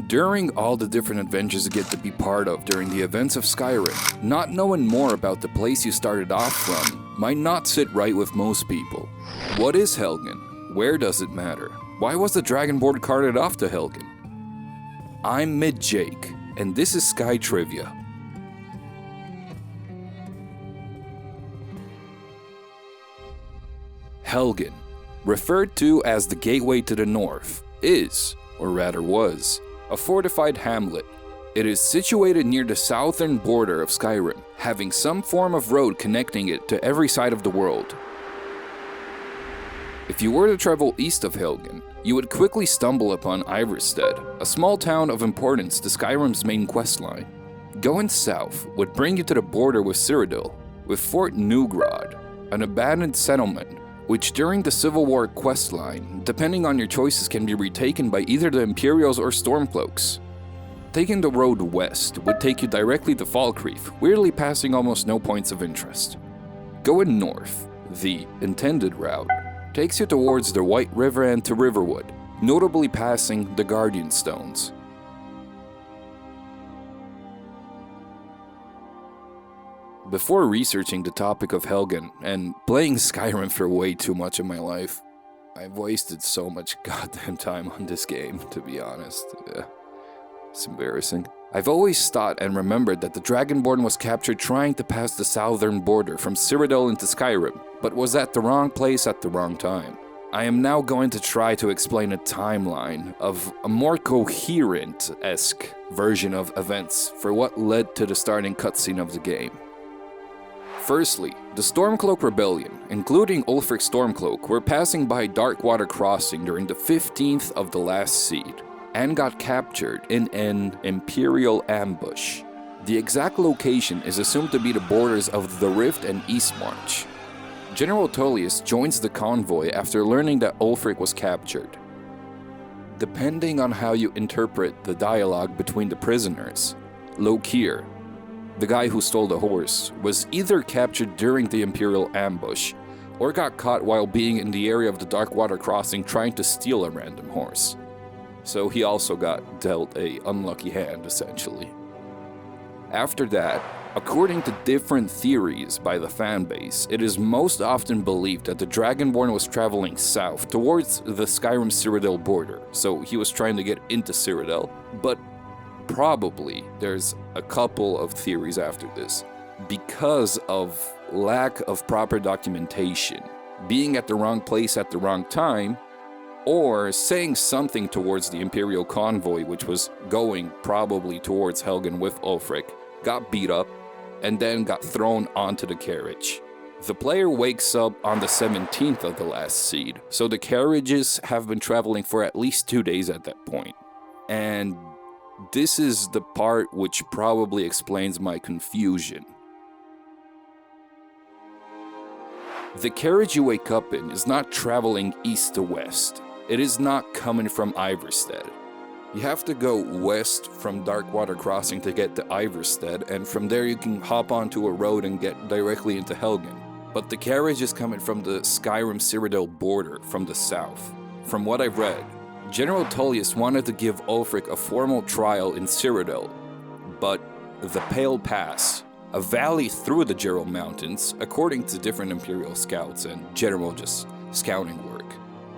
During all the different adventures you get to be part of during the events of Skyrim, not knowing more about the place you started off from might not sit right with most people. What is Helgen? Where does it matter? Why was the Dragonborn carted off to Helgen? I'm Mid-Jake, and this is SkyTrivia. Helgen, referred to as the Gateway to the North, is, or rather was, a fortified hamlet. It is situated near the southern border of Skyrim, having some form of road connecting it to every side of the world. If you were to travel east of Helgen, you would quickly stumble upon Iverstead, a small town of importance to Skyrim's main questline. Going south would bring you to the border with Cyrodiil, with Fort Neugrad, an abandoned settlement which during the Civil War questline, depending on your choices, can be retaken by either the Imperials or Stormcloaks. Taking the road west would take you directly to Falkreath, weirdly passing almost no points of interest. Going north, the intended route, takes you towards the White River and to Riverwood, notably passing the Guardian Stones. Before researching the topic of Helgen and playing Skyrim for way too much of my life, I've wasted so much goddamn time on this game, to be honest. It's embarrassing. I've always thought and remembered that the Dragonborn was captured trying to pass the southern border from Cyrodiil into Skyrim, but was at the wrong place at the wrong time. I am now going to try to explain a timeline of a more coherent-esque version of events for what led to the starting cutscene of the game. Firstly, the Stormcloak Rebellion, including Ulfric Stormcloak, were passing by Darkwater Crossing during the 15th of the last seed, and got captured in an Imperial ambush. The exact location is assumed to be the borders of the Rift and Eastmarch. General Tullius joins the convoy after learning that Ulfric was captured. Depending on how you interpret the dialogue between the prisoners, Lokir, the guy who stole the horse, was either captured during the Imperial ambush or got caught while being in the area of the Darkwater Crossing trying to steal a random horse. So he also got dealt a unlucky hand, essentially. After that, according to different theories by the fanbase, it is most often believed that the Dragonborn was traveling south towards the Skyrim-Cyrodiil border, so he was trying to get into Cyrodiil, but probably there's a couple of theories after this. Because of lack of proper documentation, being at the wrong place at the wrong time, or saying something towards the Imperial convoy which was going probably towards Helgen with Ulfric, got beat up, and then got thrown onto the carriage. The player wakes up on the 17th of the last seed, so the carriages have been traveling for at least 2 days at that point. And this is the part which probably explains my confusion. The carriage you wake up in is not traveling east to west. It is not coming from Iverstead. You have to go west from Darkwater Crossing to get to Iverstead, and from there you can hop onto a road and get directly into Helgen. But the carriage is coming from the Skyrim-Cyrodiil border from the south. From what I've read, General Tullius wanted to give Ulfric a formal trial in Cyrodiil, but the Pale Pass, a valley through the Geralt Mountains, according to different Imperial scouts and general just scouting work,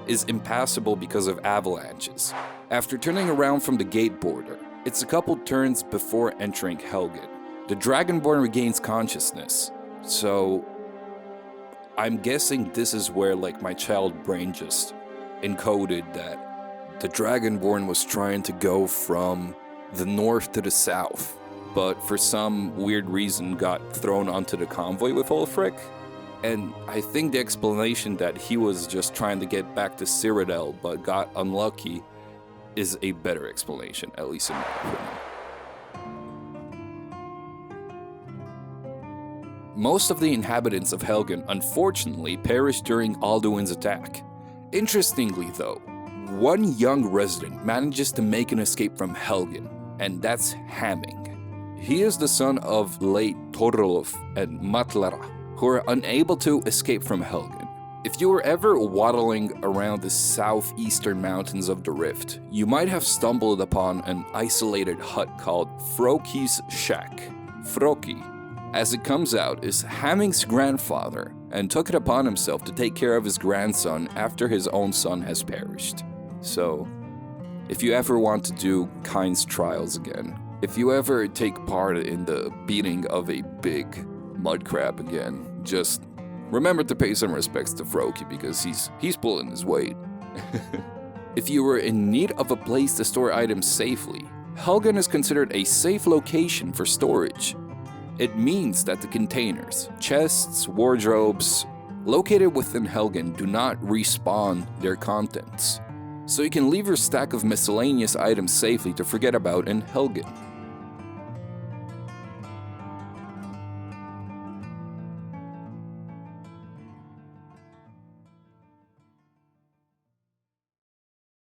is impassable because of avalanches. After turning around from the gate border, it's a couple turns before entering Helgen. The Dragonborn regains consciousness, so I'm guessing this is where my child brain just encoded that the Dragonborn was trying to go from the north to the south, but for some weird reason got thrown onto the convoy with Ulfric. And I think the explanation that he was just trying to get back to Cyrodiil but got unlucky is a better explanation, at least in my opinion. Most of the inhabitants of Helgen unfortunately perished during Alduin's attack. Interestingly though, one young resident manages to make an escape from Helgen, and that's Hamming. He is the son of late Thorolf and Matlara, who are unable to escape from Helgen. If you were ever waddling around the southeastern mountains of the Rift, you might have stumbled upon an isolated hut called Froki's Shack. Froki, as it comes out, is Hamming's grandfather and took it upon himself to take care of his grandson after his own son has perished. So, if you ever want to do Kind's trials again, if you ever take part in the beating of a big mud crab again, just remember to pay some respects to Froki because he's pulling his weight. If you were in need of a place to store items safely, Helgen is considered a safe location for storage. It means that the containers, chests, wardrobes located within Helgen do not respawn their contents, so you can leave your stack of miscellaneous items safely to forget about in Helgen.